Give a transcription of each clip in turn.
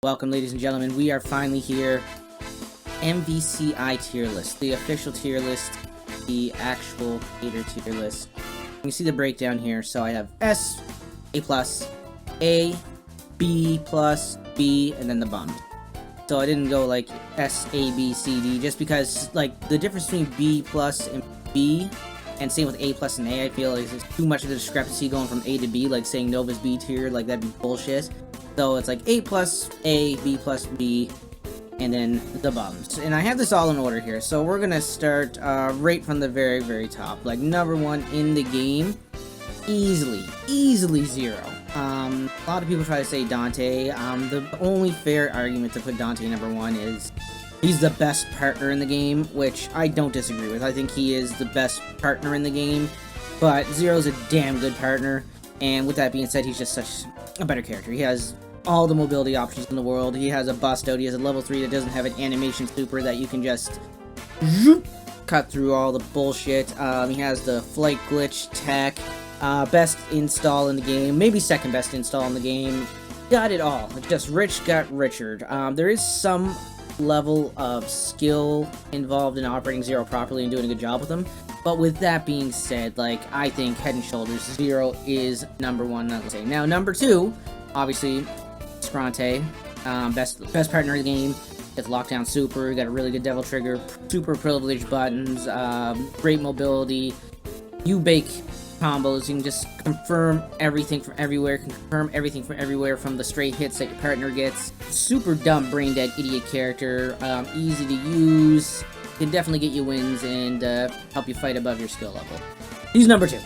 Welcome, ladies and gentlemen. We are finally here. Mvci tier list, the official tier list, the actual hater tier list. You can see the breakdown here. So I have S, A plus, A, B plus, B, and then the bummed. So I didn't go like S, A, B, C, D, just because like the difference between B plus and B, and same with A plus and A, I feel like there's too much of a discrepancy going from A to B, like saying Nova's B tier, like that'd be bullshit. So it's like A plus A, B plus B, and then the bums. And I have this all in order here. So we're gonna start right from the very top. Like number one in the game, easily zero. A lot of people try to say Dante. The only fair argument to put Dante number one is he's the best partner in the game, which I don't disagree with. I think he is the best partner in the game, but Zero's a damn good partner. And with that being said, he's just such a better character. He has all the mobility options in the world. He has a bust out. He has a level 3 that doesn't have an animation super that you can just cut through all the bullshit. He has the flight glitch tech. Best install in the game. Maybe second best install in the game. Got it all. Just rich got Richard. There is some level of skill involved in operating Zero properly and doing a good job with him. But with that being said, like, I think head and shoulders, Zero is number one, let's say. Now, number two, obviously, Scrante, best partner in the game. Gets lockdown super, got a really good devil trigger, super privileged buttons, great mobility. You bake combos, you can just confirm everything from everywhere, from the straight hits that your partner gets. Super dumb, brain dead, idiot character, easy to use. Can definitely get you wins and help you fight above your skill level. He's number two.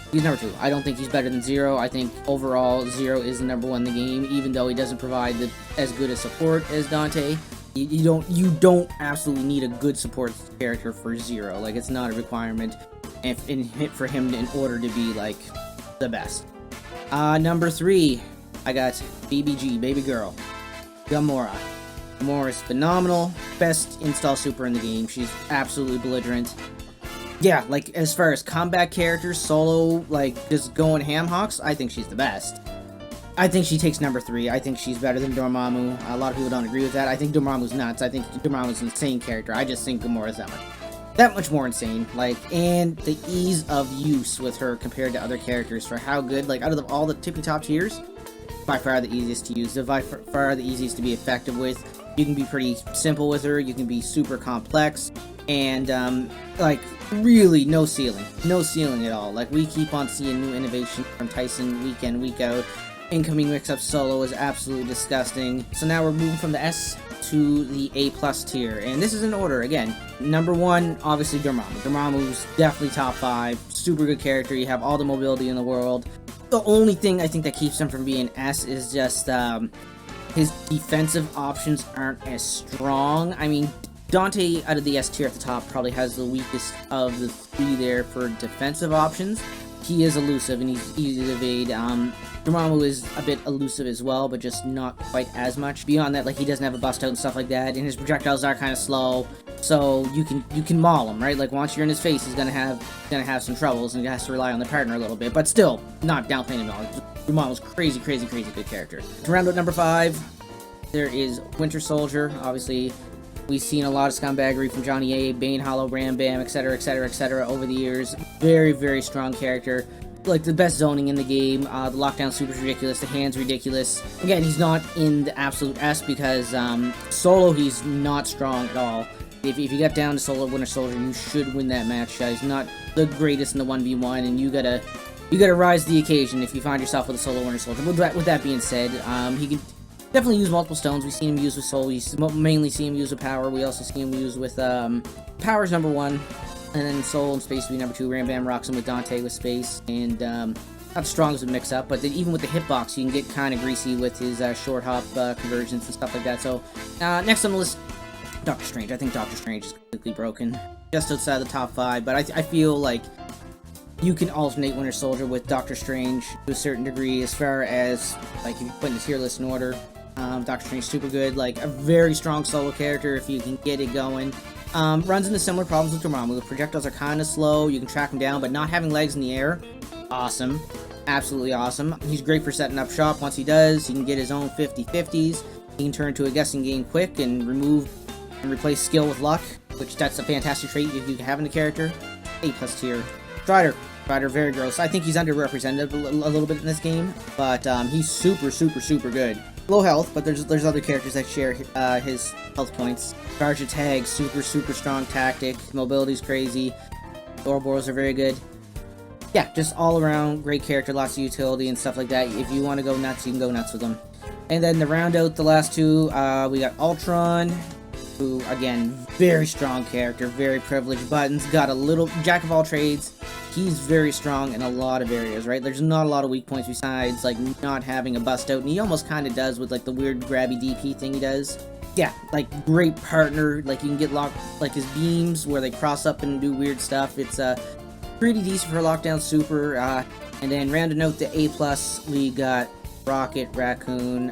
I don't think he's better than Zero. I think overall Zero is the number one in the game, even though he doesn't provide as good a support as Dante. You don't absolutely need a good support character for Zero. Like, it's not a requirement for him in order to be like the best. Number three, I got BBG, baby girl, Gamora. Gamora is phenomenal. Best install super in the game. She's absolutely belligerent. Yeah, like, as far as combat characters, solo, like, just going ham hocks, I think she's the best. I think she takes number three. I think she's better than Dormammu. A lot of people don't agree with that. I think Dormammu's nuts. I think Dormammu's an insane character. I just think Gamora's that much more insane. Like, and the ease of use with her compared to other characters for how good, like, out of all the tippy top tiers, by far the easiest to use, by far the easiest to be effective with. You can be pretty simple with her, you can be super complex, and, like, really no ceiling at all. Like, we keep on seeing new innovation from Tyson week in, week out. Incoming mix-up solo is absolutely disgusting. So now we're moving from the S to the A plus tier, and this is in order again. Number one, obviously Dormammu. Dormammu's definitely top 5, super good character, you have all the mobility in the world. The only thing I think that keeps him from being S is just, his defensive options aren't as strong. I mean, Dante, out of the S tier at the top, probably has the weakest of the three there for defensive options. He is elusive, and he's easy to evade. Dormammu is a bit elusive as well, but just not quite as much. Beyond that, like, he doesn't have a bust out and stuff like that, and his projectiles are kind of slow, so you can maul him, right? Like, once you're in his face, he's gonna have some troubles, and he has to rely on the partner a little bit, but still, not downplaying him at all. Dormammu's crazy good character. To round out number 5, there is Winter Soldier. Obviously, we've seen a lot of scumbaggery from Johnny A, Bane, Hollow, Ram Bam, etc, over the years. Very strong character. Like, the best zoning in the game. The lockdown super's ridiculous, the hand's ridiculous. Again, he's not in the absolute S because solo he's not strong at all. If you get down to solo Winter Soldier, you should win that match. He's not the greatest in the 1v1, and you gotta rise to the occasion if you find yourself with a solo Winter Soldier. With that being said, he can definitely use multiple stones. We've seen him use with Soul. We mainly see him use with Power. We also see him use with Power's number 1. And then Soul and Space will be number 2. Ram Bam rocks him with Dante with Space. And not the strongest of mix-up, but even with the hitbox, you can get kind of greasy with his short hop conversions and stuff like that. So, next on the list, Doctor Strange. I think Doctor Strange is completely broken. Just outside the top 5, but I feel like you can alternate Winter Soldier with Doctor Strange to a certain degree as far as, like, if you put in the tier list in order. Doctor Strange super good, like, a very strong solo character if you can get it going. Runs into similar problems with Dormammu. The projectiles are kind of slow, you can track him down, but not having legs in the air, awesome. Absolutely awesome. He's great for setting up shop. Once he does, he can get his own 50-50s. He can turn to a guessing game quick and remove and replace skill with luck, which that's a fantastic trait you can have in a character. A+ tier. Strider, very gross. I think he's underrepresented a little bit in this game, but he's super good. Low health, but there's other characters that share his health points. Charge attack, super strong tactic. Mobility's crazy. Ouroboros are very good. Yeah, just all around great character, lots of utility and stuff like that. If you want to go nuts, you can go nuts with them. And then to round out the last two, we got Ultron, who, again, very strong character, very privileged buttons, got a little jack of all trades. He's very strong in a lot of areas, right? There's not a lot of weak points besides, like, not having a bust out, and he almost kind of does with, like, the weird grabby DP thing he does. Yeah, like, great partner, like, you can get locked, like, his beams where they cross up and do weird stuff. It's, pretty decent for a lockdown super, and then rounding out the A+, we got Rocket Raccoon.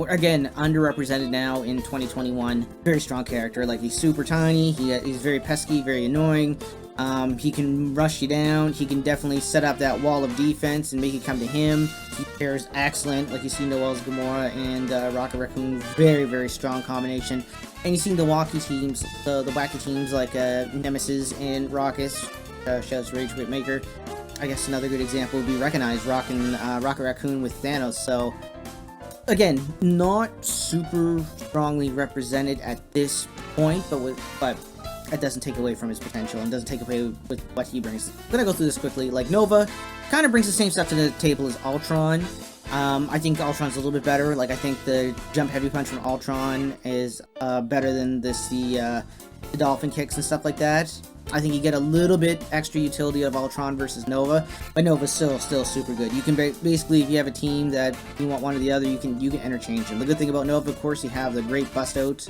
Again, underrepresented now in 2021. Very strong character. Like, he's super tiny. He's very pesky, very annoying. He can rush you down. He can definitely set up that wall of defense and make it come to him. He pairs excellent. Like, you see Noel's Gamora and Rocket Raccoon. Very strong combination. And you see the wacky teams, the wacky teams like Nemesis and Raucus. Shouts Rage Whipmaker. I guess another good example would be Recognize Rocket Raccoon with Thanos. So, again, not super strongly represented at this point, but that doesn't take away from his potential and doesn't take away with what he brings. I'm gonna go through this quickly. Like, Nova kind of brings the same stuff to the table as Ultron. I think Ultron's a little bit better. Like, I think the jump heavy punch from Ultron is better than the dolphin kicks and stuff like that. I think you get a little bit extra utility of Ultron versus Nova, but Nova's still super good. You can basically, if you have a team that you want one or the other, you can interchange them. The good thing about Nova, of course, you have the great bust out,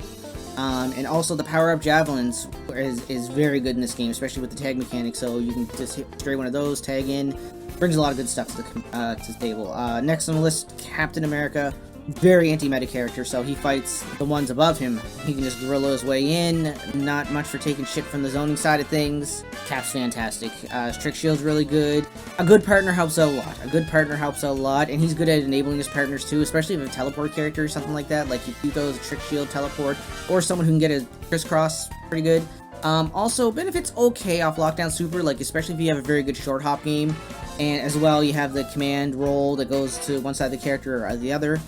and also the power up javelins is very good in this game, especially with the tag mechanic. So you can just hit straight one of those, tag in, brings a lot of good stuff to the table. Next on the list, Captain America. Very anti-meta character, so he fights the ones above him. He can just guerrilla his way in, not much for taking shit from the zoning side of things. Cap's fantastic. His trick shield's really good. A good partner helps out a lot. And he's good at enabling his partners too, especially if you have a teleport character or something like that. Like, if you go as a trick shield teleport, or someone who can get a crisscross pretty good. Also, benefits okay off Lockdown Super, like, especially if you have a very good short hop game. And as well, you have the command roll that goes to one side of the character or the other.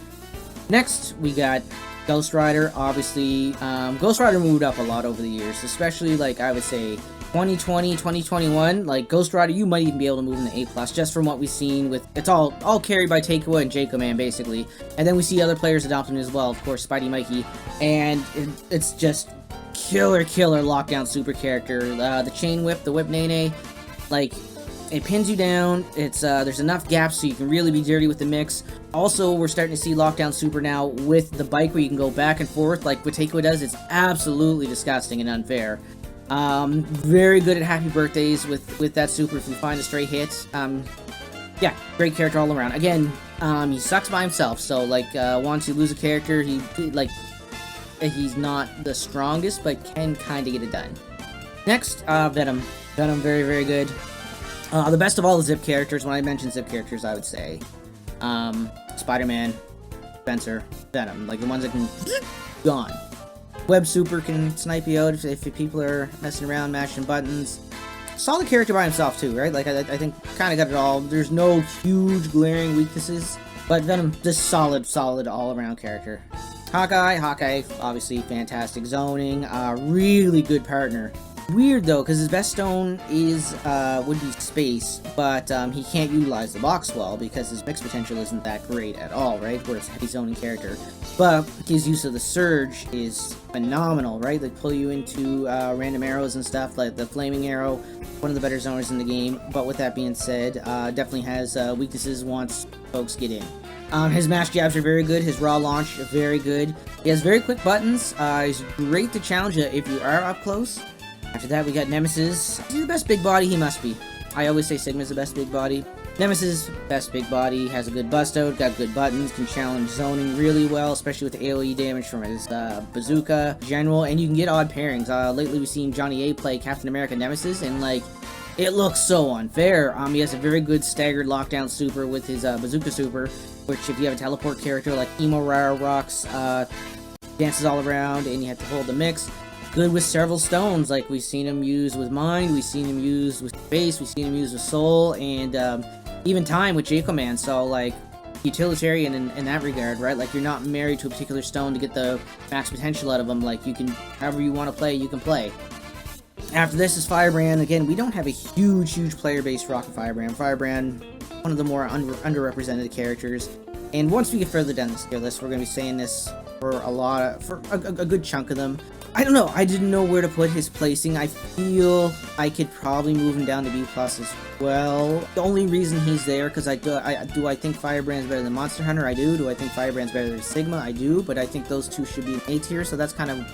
Next, we got Ghost Rider. Obviously, Ghost Rider moved up a lot over the years, especially, like, I would say 2020, 2021. Like, Ghost Rider, you might even be able to move in the A+, just from what we've seen with... It's all carried by Takewa and Jacob Man, basically. And then we see other players adopt him as well, of course, Spidey Mikey. And it's just killer lockdown super character. The Chain Whip, the Whip Nene, like... It pins you down. It's there's enough gaps so you can really be dirty with the mix. Also, we're starting to see Lockdown Super now with the bike where you can go back and forth like what Takeaway does. It's absolutely disgusting and unfair. Very good at Happy Birthdays with that super if you find a stray hit. Yeah, great character all around. Again, he sucks by himself, so like once you lose a character, he's not the strongest, but can kind of get it done. Next, Venom. Venom, very good. The best of all the Zip characters, when I mention Zip characters, I would say Spider-Man, Spencer, Venom. Like, the ones that can... gone. Web Super can snipe you out if people are messing around, mashing buttons. Solid character by himself, too, right? Like, I think kind of got it all. There's no huge glaring weaknesses, but Venom, just solid all-around character. Hawkeye, obviously fantastic zoning, really good partner. Weird though, because his best stone would be space, but he can't utilize the box well because his mix potential isn't that great at all, right? Where it's a heavy zoning character. But his use of the surge is phenomenal, right? They pull you into random arrows and stuff, like the flaming arrow, one of the better zoners in the game. But with that being said, definitely has weaknesses once folks get in. His mash jabs are very good, his raw launch very good. He has very quick buttons, he's great to challenge you if you are up close. After that, we got Nemesis. He's the best big body, he must be. I always say Sigma's the best big body. Nemesis, best big body, has a good bust out, got good buttons, can challenge zoning really well, especially with the AoE damage from his bazooka general, and you can get odd pairings. Lately we've seen Johnny A play Captain America Nemesis, and like, It looks so unfair. He has a very good staggered lockdown super with his bazooka super, which if you have a teleport character like Emo Rara rocks, dances all around, and you have to hold the mix. Good with several stones, like we've seen him use with Mind, we've seen him use with Face, we've seen him use with Soul, and even Time with Jacob Man. So like utilitarian in that regard, right? Like you're not married to a particular stone to get the max potential out of them. Like you can, however you want to play, you can play. After this is Firebrand. Again, we don't have a huge player base for Rocket Firebrand. Firebrand, one of the more underrepresented characters. And once we get further down this tier list, we're going to be saying this for a good chunk of them. I don't know. I didn't know where to put his placing. I feel I could probably move him down to B+ as well. The only reason he's there, because I think Firebrand's better than Monster Hunter? I do. Do I think Firebrand's better than Sigma? I do. But I think those two should be in A tier, so that's kind of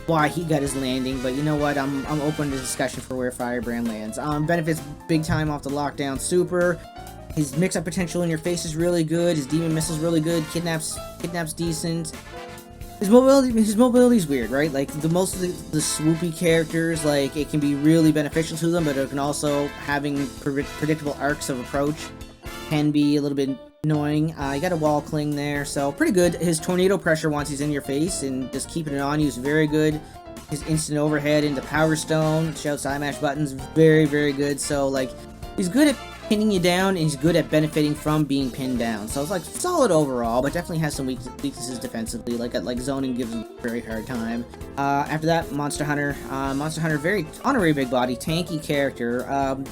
why he got his landing. But you know what? I'm open to discussion for where Firebrand lands. Benefits big time off the lockdown super. His mix-up potential in your face is really good. His demon missile's really good. Kidnap's decent. His mobility is weird, right? Like most of the swoopy characters, like it can be really beneficial to them, but it can also having predictable arcs of approach can be a little bit annoying. You got a wall cling there, so pretty good. His tornado pressure once he's in your face and just keeping it on you is very good. His instant overhead into Power Stone, shouts eye mash buttons, very good. So like he's good at pinning you down, and he's good at benefiting from being pinned down. So it's like solid overall, but definitely has some weaknesses defensively. Like zoning gives him a very hard time. After that, Monster Hunter. Monster Hunter, very honorary big body, tanky character.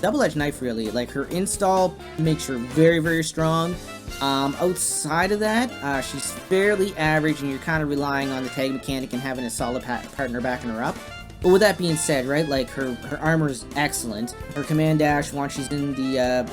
Double-edged knife really. Like her install makes her very strong. Outside of that, she's fairly average, and you're kind of relying on the tag mechanic and having a solid partner backing her up. But with that being said, right, like her armor is excellent. Her command dash once she's in the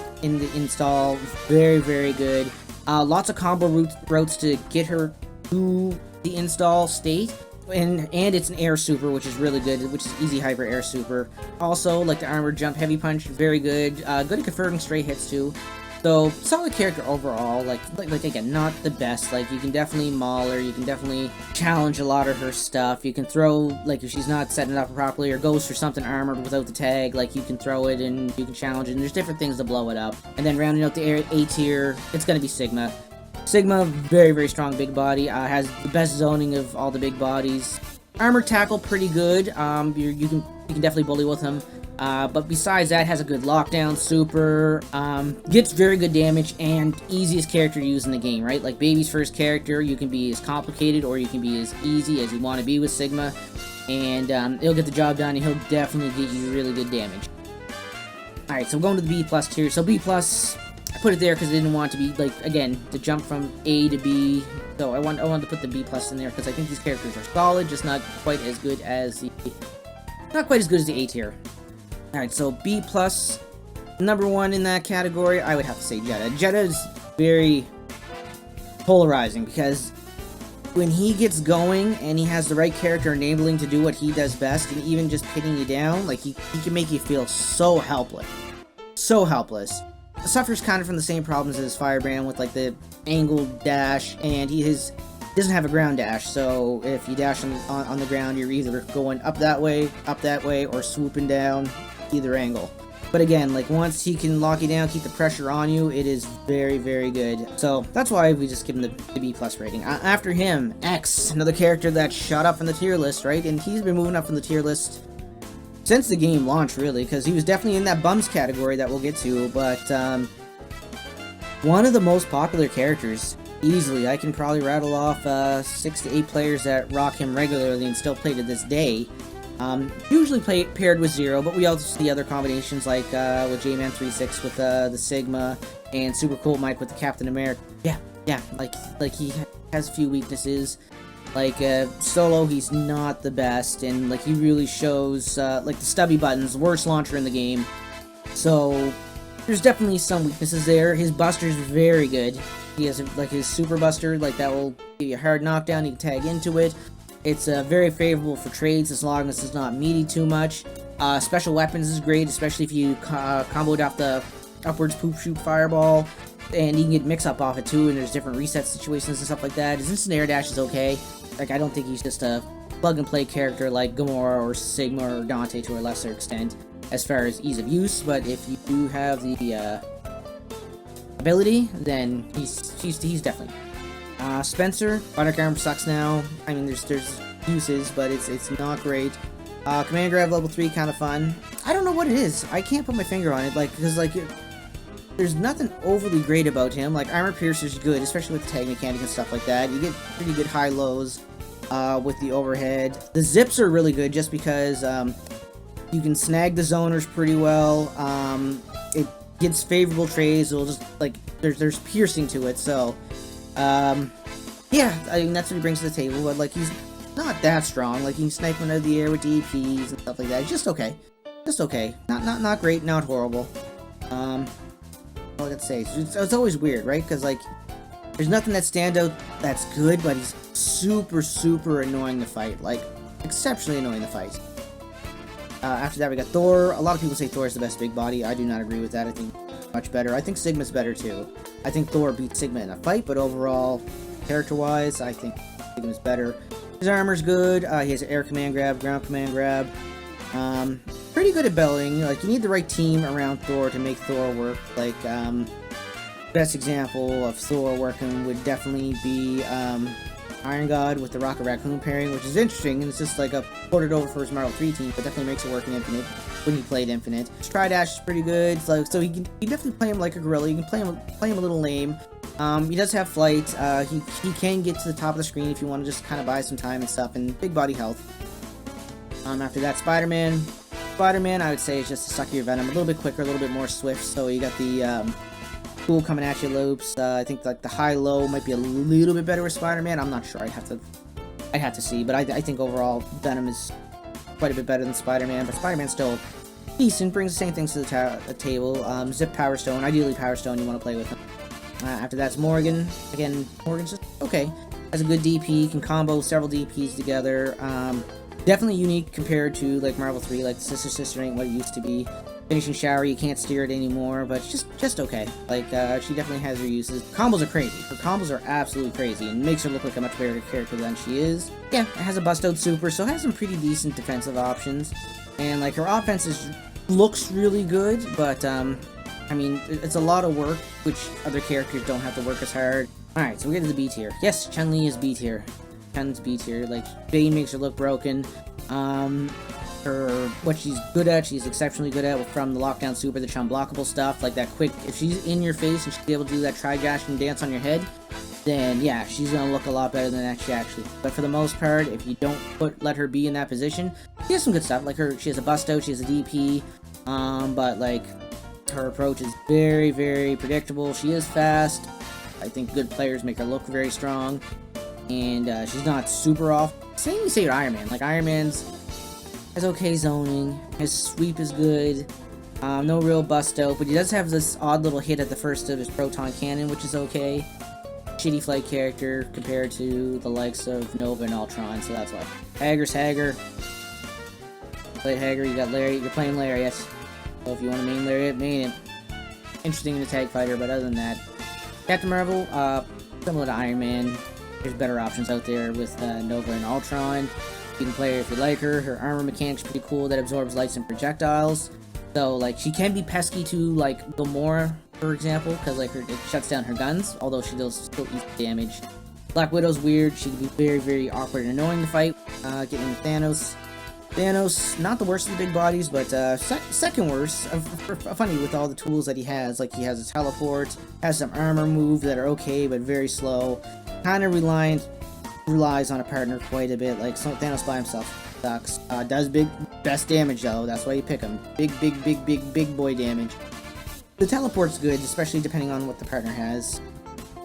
install, very good. Lots of combo routes to get her to the install state, and it's an air super, which is really good, which is easy hyper air super. Also, like the armor jump, heavy punch, very good. Good at converting stray hits too. So, solid character overall, like again, not the best. Like, you can definitely maul her, you can definitely challenge a lot of her stuff. You can throw, like, if she's not setting it up properly or goes for something armored without the tag, like, you can throw it and you can challenge it, and there's different things to blow it up. And then rounding out the A tier, it's gonna be Sigma. Sigma, very strong big body, has the best zoning of all the big bodies. Armor tackle, pretty good. You can definitely bully with him. But besides that, has a good lockdown super, gets very good damage, and easiest character to use in the game, right? Like baby's first character, you can be as complicated or you can be as easy as you want to be with Sigma, and he'll get the job done, and he'll definitely get you really good damage. Alright, so going to the B+ tier. So B+, I put it there because I didn't want it to be, like, again, the jump from A to B. So I wanted to put the B+ in there because I think these characters are solid, just not quite as good as the A tier. Alright, so B+, number one in that category, I would have to say Jetta. Jetta's very polarizing, because when he gets going, and he has the right character enabling to do what he does best, and even just pinning you down, like, he can make you feel so helpless. So helpless. Suffers kind of from the same problems as Firebrand, with, like, the angled dash, and he doesn't have a ground dash, so if you dash on the ground, you're either going up that way, or swooping down either angle. But again, like once he can lock you down, keep the pressure on you, it is very good. So that's why we just give him the B+ rating. After him, X, another character that shot up from the tier list, right? And he's been moving up from the tier list since the game launched, really, because he was definitely in that bums category that we'll get to, but one of the most popular characters. Easily, I can probably rattle off 6 to 8 players that rock him regularly and still play to this day. Usually paired with Zero, but we also see other combinations like with J-Man 3-6 with the Sigma, and Super Cool Mike with the Captain America. Yeah, like he has a few weaknesses. Like solo, he's not the best, and like he really shows like the stubby buttons, worst launcher in the game. So there's definitely some weaknesses there. His buster's very good. He has like his super buster, like that will give you a hard knockdown. You can tag into it. It's very favorable for trades as long as it's not meaty too much. Special weapons is great, especially if you comboed off the upwards poop shoot fireball, and you can get mix up off it too. And there's different reset situations and stuff like that. His instant air dash is okay. Like I don't think he's just a plug and play character like Gamora or Sigma or Dante to a lesser extent. as far as ease of use, but if you do have the ability, then he's definitely. Spencer, Bionic Arm sucks now. I mean, there's uses, but it's not great. Command Grab level 3, kind of fun. I don't know what it is. I can't put my finger on it, like, because, like, there's nothing overly great about him. Like, Armor Piercer's good, especially with the tag mechanic and stuff like that. You get pretty good high-lows with the overhead. The zips are really good just because you can snag the zoners pretty well. It gets favorable trades. It'll just, like, there's piercing to it, so... yeah, I mean, that's what he brings to the table, but, like, he's not that strong. Like, you can snipe him out of the air with DPs and stuff like that. It's just okay. Just okay. Not great, not horrible. All I gotta say, it's always weird, right? Because, like, there's nothing that stands out that's good, but he's super annoying to fight. Like, exceptionally annoying to fight. After that, we got Thor. A lot of people say Thor is the best big body. I do not agree with that. I think much better. I think Sigma's better, too. I think Thor beats Sigma in a fight, but overall, character-wise, I think Sigma's better. His armor's good. He has an air command grab, ground command grab. Pretty good at belting. Like, you need the right team around Thor to make Thor work. Like, best example of Thor working would definitely be Iron God with the Rocket Raccoon pairing, which is interesting, and it's just like a ported over for his Marvel 3 team, but definitely makes it work in Infinite when he played Infinite. His Tri-Dash is pretty good, so you definitely play him like a gorilla. You can play him a little lame. He does have flight. He can get to the top of the screen if you want to just kind of buy some time and stuff, and big body health. After that, Spider-Man. Spider-Man, I would say, is just to suck your venom. A little bit quicker, a little bit more swift, so you got the cool coming at you loops. I think like the high-low might be a little bit better with Spider-Man. I'm not sure. I'd have to see, but I think overall Venom is quite a bit better than Spider-Man, but Spider-Man's still decent, brings the same things to the table. Zip Power Stone, ideally Power Stone, you want to play with him. After that's Morgan. Again, Morgan's just okay. Has a good DP, can combo several DPs together. Definitely unique compared to like Marvel 3, like the Sister ain't what it used to be. Finishing Shower, you can't steer it anymore, but it's just okay. Like, she definitely has her uses. Combos are crazy. Her combos are absolutely crazy, and makes her look like a much better character than she is. Yeah, it has a bust-out super, so it has some pretty decent defensive options. And, like, her offense looks really good, but, I mean, it's a lot of work, which other characters don't have to work as hard. Alright, so we get to the B tier. Yes, Chun-Li is B tier. Chun's B tier. Like, Bane makes her look broken. What she's good at, she's exceptionally good at, from the lockdown super, the unblockable stuff, like that quick, if she's in your face and she's able to do that Tri-Dash and dance on your head, then yeah, she's gonna look a lot better than that she actually. But for the most part, if you don't let her be in that position, she has some good stuff, like she has a bust out, she has a DP, but like, her approach is very predictable. She is fast. I think good players make her look very strong, and she's not super off. Same you say with Iron Man, like Iron Man's has okay zoning, his sweep is good, no real bust out, but he does have this odd little hit at the first of his proton cannon, which is okay. Shitty flight character compared to the likes of Nova and Ultron, so that's why. Hager's Hager. Play Hager, you got Larry, you're playing Lariat. So if you want to main Lariat, main it. Interesting in the tag fighter, but other than that, Captain Marvel, similar to Iron Man, there's better options out there with Nova and Ultron. You can play her if you like her. Her armor mechanic's pretty cool, that absorbs lights and projectiles. So, like, she can be pesky to, like, Gamora, for example, because, like, it shuts down her guns, although she does still eat damage. Black Widow's weird. She can be very awkward and annoying to fight. Getting with Thanos. Thanos, not the worst of the big bodies, but second worst. Funny with all the tools that he has. Like, he has a teleport, has some armor moves that are okay, but very slow. Kind of relies on a partner quite a bit. Like, Thanos by himself sucks. Does best damage though, that's why you pick him. Big boy damage. The teleport's good, especially depending on what the partner has.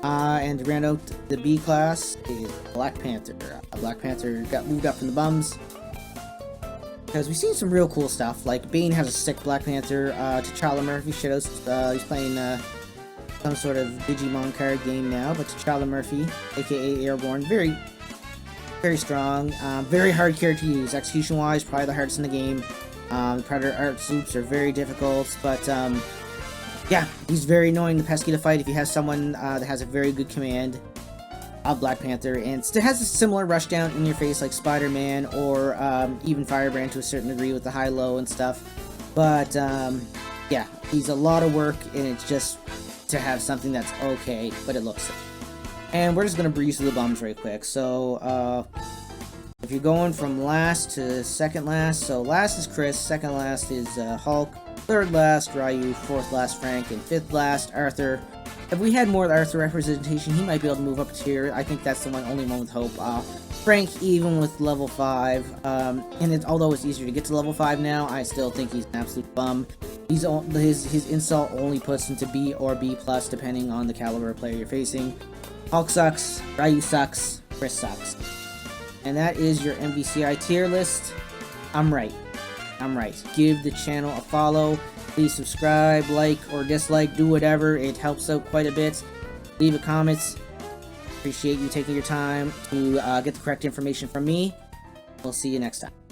And to round out the B class is Black Panther. Black Panther got moved up from the bums, because we've seen some real cool stuff. Like, Bane has a sick Black Panther. T'Challa Murphy, he's playing some sort of Digimon card game now, but T'Challa Murphy, aka Airborne, very strong, very hard character to use. Execution-wise, probably the hardest in the game. Predator art loops are very difficult, but yeah, he's very annoying and pesky to fight if you have someone that has a very good command of Black Panther, and still has a similar rushdown in your face like Spider-Man or even Firebrand to a certain degree with the high-low and stuff. But, yeah, he's a lot of work, and it's just to have something that's okay, but it looks sick. And we're just gonna breeze through the bums right quick. So, if you're going from last to second last, so last is Chris, second last is Hulk, third last Ryu, fourth last Frank, and fifth last Arthur. If we had more Arthur representation, he might be able to move up a tier. I think that's the only one with hope. Frank, even with level 5, and although it's easier to get to level 5 now, I still think he's an absolute bum. His insult only puts him to B or B+, depending on the caliber of player you're facing. Hulk sucks, Ryu sucks, Chris sucks. And that is your MVCI tier list. I'm right. Give the channel a follow. Please subscribe, like, or dislike, do whatever. It helps out quite a bit. Leave a comment. Appreciate you taking your time to get the correct information from me. We'll see you next time.